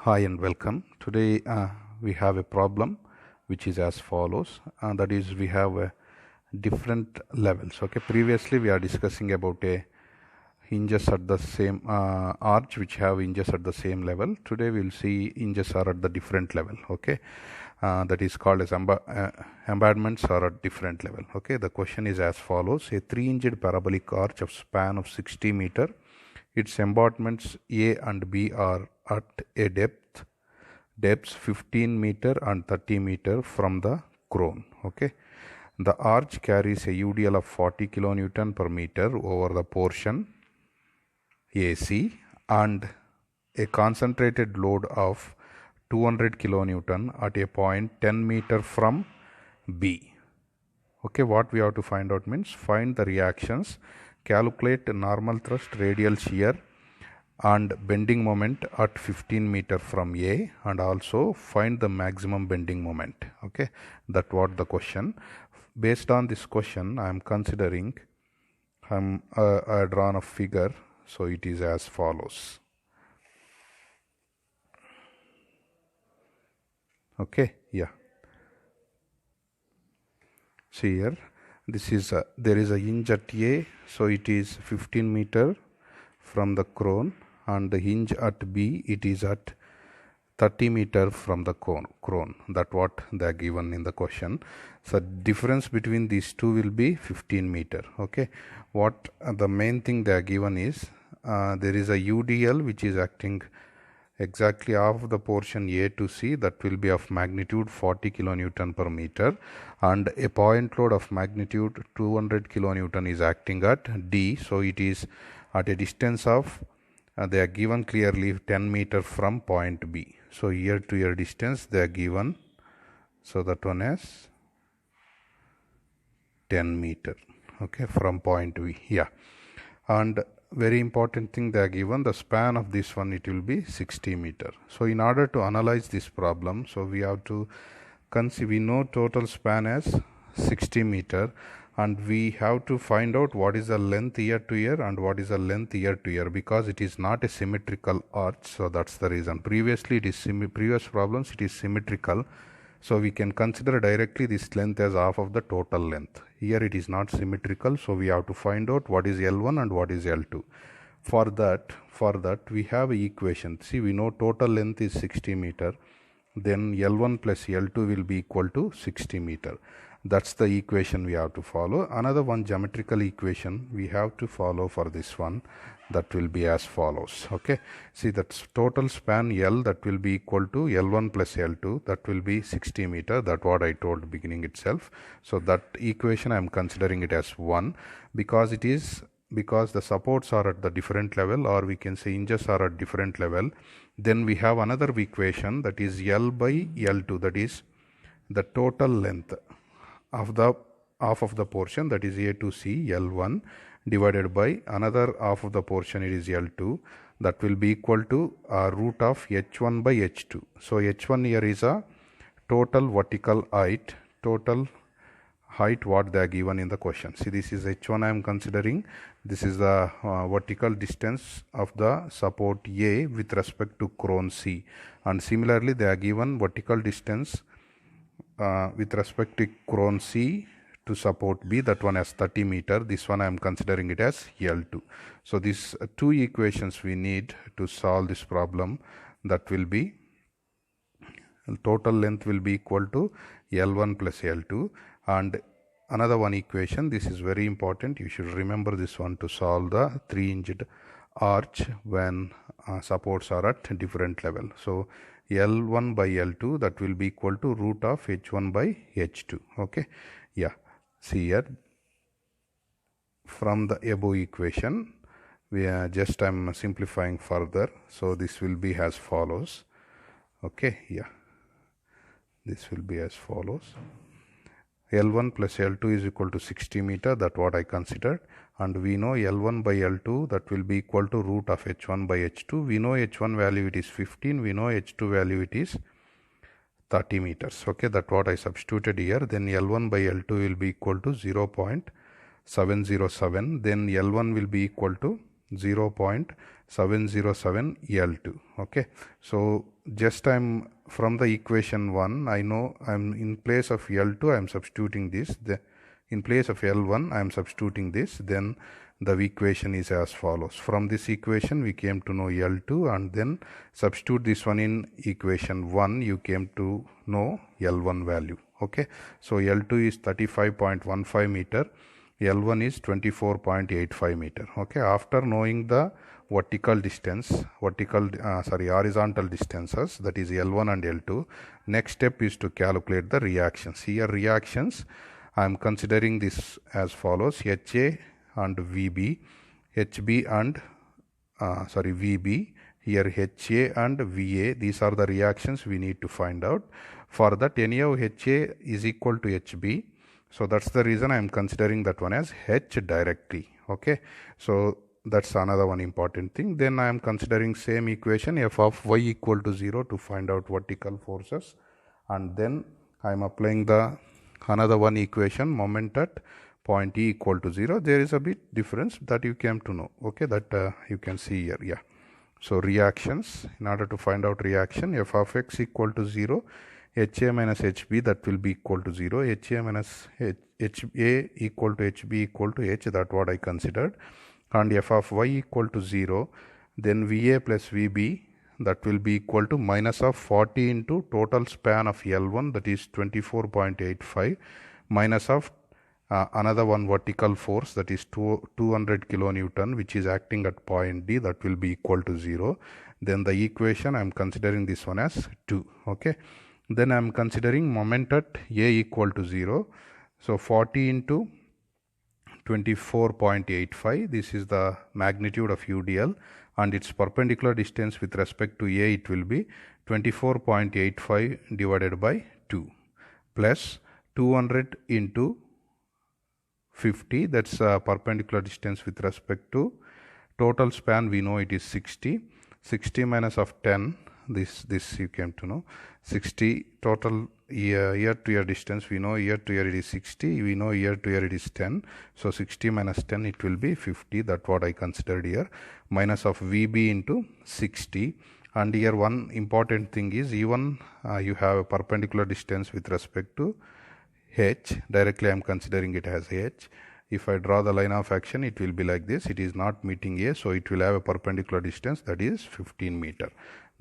Hi and welcome. Today we have a problem which is as follows. That is, we have different levels. Okay, previously we are discussing about a hinges at the same arch which have hinges at the same level. Today we will see hinges are at the different level. Okay, that is called as embedments are at different level. Okay, the question is as follows: a 3-hinged parabolic arch of span of 60 meter. Its embodiments A and B are at a depths 15 meter and 30 meter from the crown. Okay, the arch carries a UDL of 40 kilonewton per meter over the portion AC and a concentrated load of 200 kilonewton at a point 10 meter from B. Okay, what we have to find out means find the reactions, calculate normal thrust, radial shear and bending moment at 15 meter from A, and also find the maximum bending moment. Okay, that what the question. Based on this question, I am considering I drawn a figure, so it is as follows. Okay, yeah. See here, this is there is a hinge at A, so it is 15 meter from the crown, and the hinge at B, it is at 30 meter from the crown. That what they are given in the question. So difference between these two will be 15 meter. Okay, what the main thing they are given is there is a UDL which is acting exactly half the portion A to C, that will be of magnitude 40 kilonewton per meter, and a point load of magnitude 200 kilonewton is acting at D, so it is at a distance of they are given clearly 10 meter from point B. So here to here distance they are given, so that one is 10 meter. Okay, from point B. Yeah, and very important thing they are given the span of this one, it will be 60 meter. So in order to analyze this problem, so we have to consider, we know total span as 60 meter, and we have to find out what is the length here to here and what is the length here to here, because it is not a symmetrical arch. So that's the reason. Previously it is previous problems it is symmetrical, so we can consider directly this length as half of the total length. Here it is not symmetrical, so we have to find out what is L1 and what is L2. For that we have an equation. See, we know total length is 60 meter, then L1 plus L2 will be equal to 60 meter. That's the equation we have to follow. Another one geometrical equation we have to follow for this one, that will be as follows. Okay, see, that's total span L, that will be equal to L1 plus L2, that will be 60 meter. That what I told beginning itself. So that equation I am considering it as 1, because the supports are at the different level, or we can say hinges are at different level. Then we have another equation, that is L by L2, that is the total length of the half of the portion, that is A to C, L1, divided by another half of the portion, it is L2, that will be equal to root of H1 by H2. So H1 here is a total vertical height, what they are given in the question. See, this is H1 I am considering. This is the vertical distance of the support A with respect to crown C, and similarly they are given vertical distance with respect to crown C to support B, that one as 30 meter. This one I am considering it as L2. So these two equations we need to solve this problem. That will be total length will be equal to L1 plus L2, and another one equation, this is very important, you should remember this one to solve the 3-hinged arch when supports are at different level. So L1 by L2, that will be equal to root of H1 by H2. Okay, yeah, see here from the above equation we are just I'm simplifying further, so this will be as follows. Okay, yeah, this will be as follows. L1 plus L2 is equal to 60 meter, that what I considered, and we know L1 by L2, that will be equal to root of H1 by H2. We know H1 value it is 15, we know H2 value it is 30 meters. Okay, that what I substituted here. Then L1 by L2 will be equal to 0.707, then L1 will be equal to 0.707 L2. Okay, so just I'm from the equation 1, I know I'm in place of L2 I'm substituting this, in place of L1 I'm substituting this, then the equation is as follows. From this equation we came to know L2, and then substitute this one in equation 1, you came to know L1 value. Okay, so L2 is 35.15 meter, L1 is 24.85 meter. Okay, after knowing the horizontal distances, that is L1 and L2, next step is to calculate the reactions. Here reactions I am considering this as follows: HA and VB, HB and VB, here HA and VA, these are the reactions we need to find out. For that, anyhow HA is equal to HB, so that's the reason I am considering that one as H directly. Okay, so that's another one important thing. Then I am considering same equation f of y equal to 0 to find out vertical forces, and then I am applying the another one equation, moment at point E equal to 0. There is a bit difference that you came to know. Okay, that you can see here. Yeah, so reactions, in order to find out reaction, f of x equal to 0, HA minus HB, that will be equal to 0, HA minus HA equal to HB equal to H, that what I considered, and f of y equal to 0, then VA plus VB, that will be equal to minus of 40 into total span of L1, that is 24.85, minus of another one vertical force, that is 200 kilonewton, which is acting at point D, that will be equal to 0. Then the equation I am considering this one as 2. Okay, then I am considering moment at A equal to 0. So 40 into 24.85, this is the magnitude of UDL, and its perpendicular distance with respect to A, it will be 24.85 divided by 2 plus 200 into 50, that's perpendicular distance with respect to total span, we know it is 60. 60 minus of 10, this you came to know, 60 total year to year distance, we know year to year it is 60, we know year to year it is 10, so 60 minus 10, it will be 50, that what I considered here, minus of VB into 60. And here one important thing is, even you have a perpendicular distance with respect to H, directly I am considering it as H. If I draw the line of action, it will be like this, it is not meeting A, so it will have a perpendicular distance, that is 15 meter.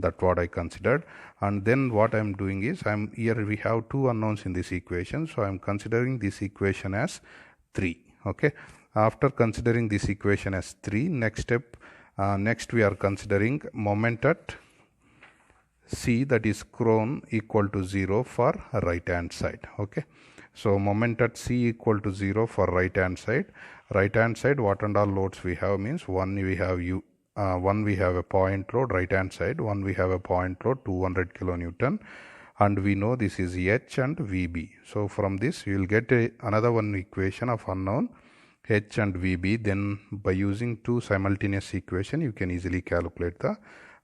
That's what I considered. And then what I am doing is, here we have two unknowns in this equation, so I am considering this equation as 3. Okay, after considering this equation as 3, next step, next we are considering moment at C, that is Cron equal to 0 for right hand side. Okay, so moment at C equal to 0 for right hand side. Right hand side, what and all loads we have means, one we have one we have a point load right hand side, one we have a point load 200 kilonewton, and we know this is H and VB. So from this you will get another one equation of unknown H and VB. Then by using two simultaneous equation, you can easily calculate the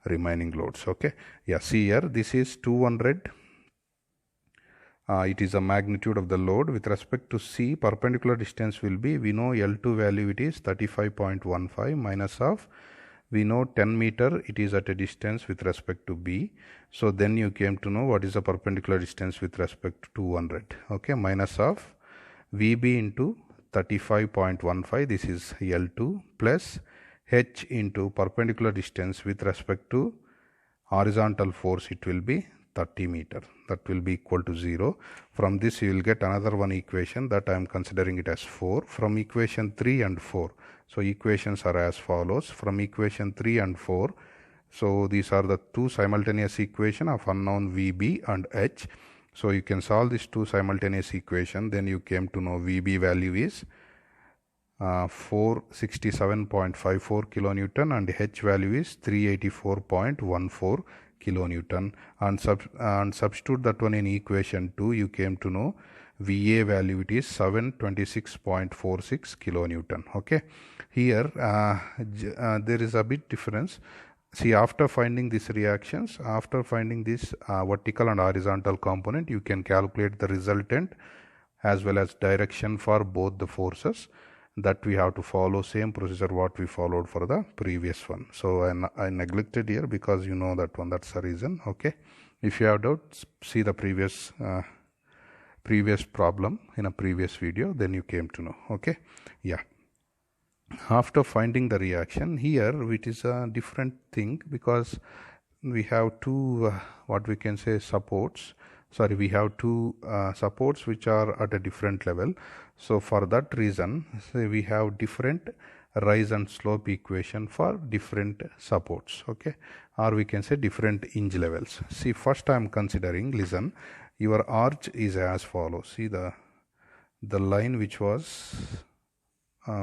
remaining loads. Okay, yeah, see here, this is 200. It is a magnitude of the load. With respect to C, perpendicular distance will be, we know L2 value, it is 35.15 minus of, we know 10 meter, it is at a distance with respect to B. So then you came to know what is the perpendicular distance with respect to 200. Okay, minus of VB into 35.15, this is L2, plus H into perpendicular distance with respect to horizontal force, it will be 30 meter, that will be equal to 0. From this you will get another one equation, that I am considering it as 4, from equation 3 and 4. So equations are as follows, from equation 3 and 4. So these are the two simultaneous equation of unknown VB and H. So you can solve these two simultaneous equation, then you came to know VB value is 467.54 kilonewton and H value is 384.14 kilonewton, and substitute that one in equation 2, you came to know VA value, it is 726.46 kilonewton. Okay, here there is a bit difference. See, after finding these reactions, after finding this vertical and horizontal component, you can calculate the resultant as well as direction for both the forces. that we have to follow same procedure what we followed for the previous one. So I neglected here because you know that one, that's the reason. Okay, if you have doubts, see the previous problem in a previous video, then you came to know. Okay, yeah. After finding the reaction here, it is a different thing because we have two what we can say supports. Sorry, we have two supports which are at a different level. So for that reason, say we have different rise and slope equation for different supports. Okay, or we can say different hinge levels. See, first I am considering, listen, your arch is as follows. See the line which was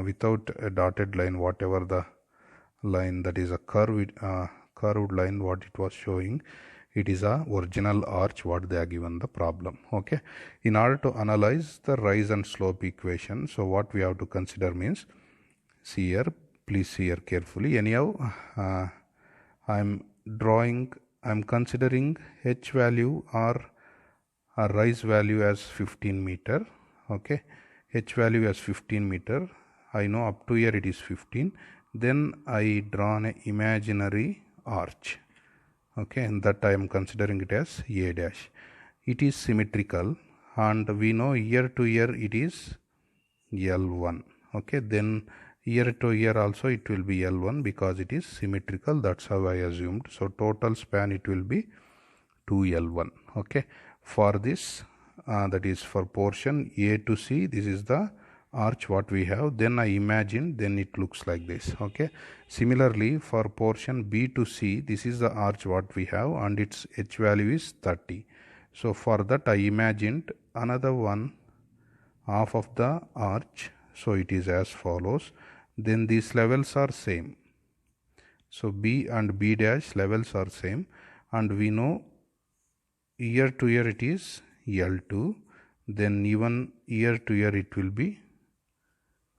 without a dotted line, whatever the line, that is a curved line what it was showing, it is a original arch what they are given the problem. Okay, in order to analyze the rise and slope equation, so what we have to consider means, see here, please see here carefully. Anyhow, I'm considering h value or a rise value as 15 meter. Okay, h value as 15 meter. I know up to here it is 15. Then I draw an imaginary arch. Okay, and that I am considering it as A dash. It is symmetrical, and we know year to year it is L1. Okay, then year to year also it will be L1 because it is symmetrical. That's how I assumed. So total span it will be 2L1. Okay, for this that is for portion A to C, this is the arch what we have. Then I imagine, then it looks like this. Okay, similarly for portion B to C, this is the arch what we have and its h value is 30. So for that I imagined another one half of the arch. So it is as follows. Then these levels are same. So B and B dash levels are same, and we know year to year it is L2. Then even year to year it will be,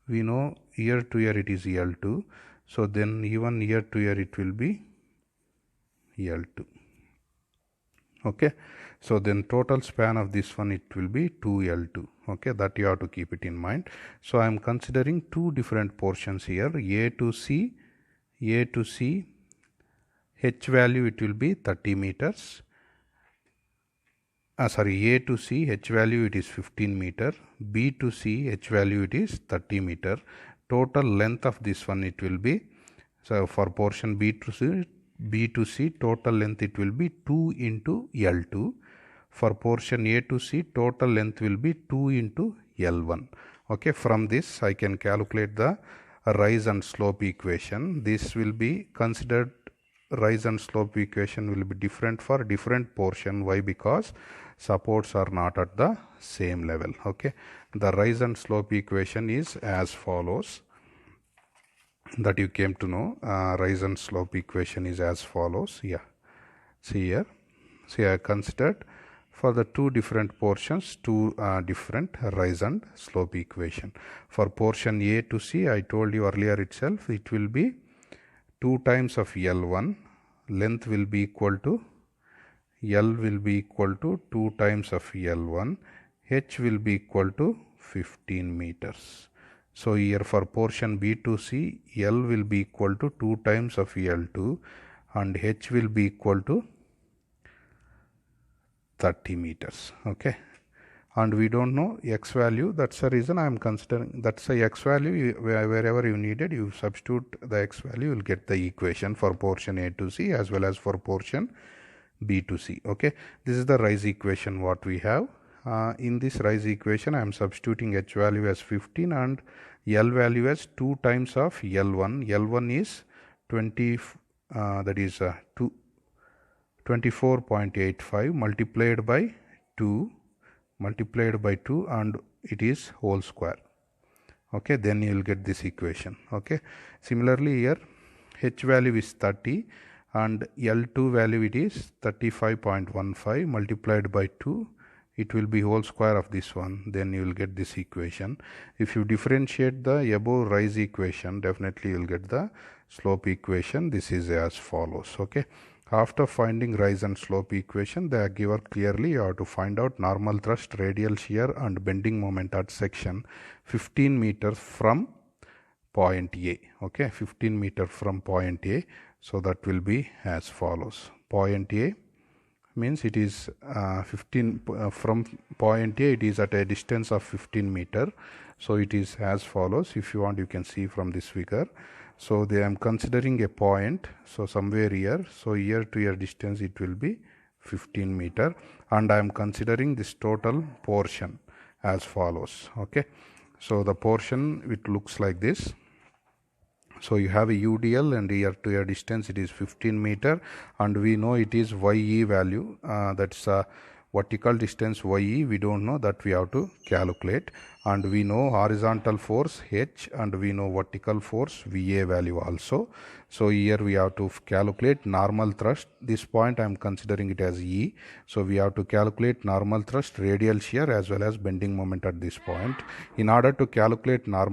we know year to year it is L2. So then even year to year it will be L2. Okay, so then total span of this one it will be 2L2. Okay, that you have to keep it in mind. So I am considering two different portions here, A to C, h value it will be 30 meters. A to C, h value it is 15 meter. B to C, h value it is 30 meter. Total length of this one it will be, so for portion B to C, total length it will be 2 into L2. For portion A to C, total length will be 2 into L1. Okay, from this I can calculate the rise and slope equation. This will be considered, rise and slope equation will be different for different portion. Why? Because supports are not at the same level. Okay, the rise and slope equation is as follows, that you came to know. Rise and slope equation is as follows. Yeah, see here, see I considered for the two different portions two different rise and slope equation. For portion A to C, I told you earlier itself, it will be 2 times of L1, length will be equal to, L will be equal to 2 times of L1, h will be equal to 15 meters. So here for portion B to C, L will be equal to 2 times of L2 and h will be equal to 30 meters. Okay, and we don't know x value. That's the reason I am considering, that's a x value. Wherever you needed, you substitute the x value, you will get the equation for portion A to C as well as for portion B to C. Okay, this is the rise equation what we have. In this rise equation I am substituting h value as 15 and L value as 2 times of L1. L1 is 20, that is 24.85 multiplied by 2 and it is whole square. Okay, then you will get this equation. Okay, similarly here h value is 30 and L2 value it is 35.15 multiplied by 2, it will be whole square of this one, then you will get this equation. If you differentiate the above rise equation, definitely you will get the slope equation. This is as follows. Okay, after finding rise and slope equation, they are given clearly. You have to find out normal thrust, radial shear and bending moment at section 15 meters from point A. Okay, 15 meter from point A. So that will be as follows. Point A means it is 15 from point A, it is at a distance of 15 meter. So it is as follows. If you want, you can see from this figure. So I am considering a point, so somewhere here, so here to here distance it will be 15 meter, and I am considering this total portion as follows. Okay, so the portion, it looks like this. So you have a UDL, and here to here distance it is 15 meter, and we know it is YE value, that's vertical distance YE, we don't know, that we have to calculate, and we know horizontal force H, and we know vertical force VA value also. So here we have to calculate normal thrust. This point I am considering it as E, so we have to calculate normal thrust, radial shear, as well as bending moment at this point. In order to calculate normal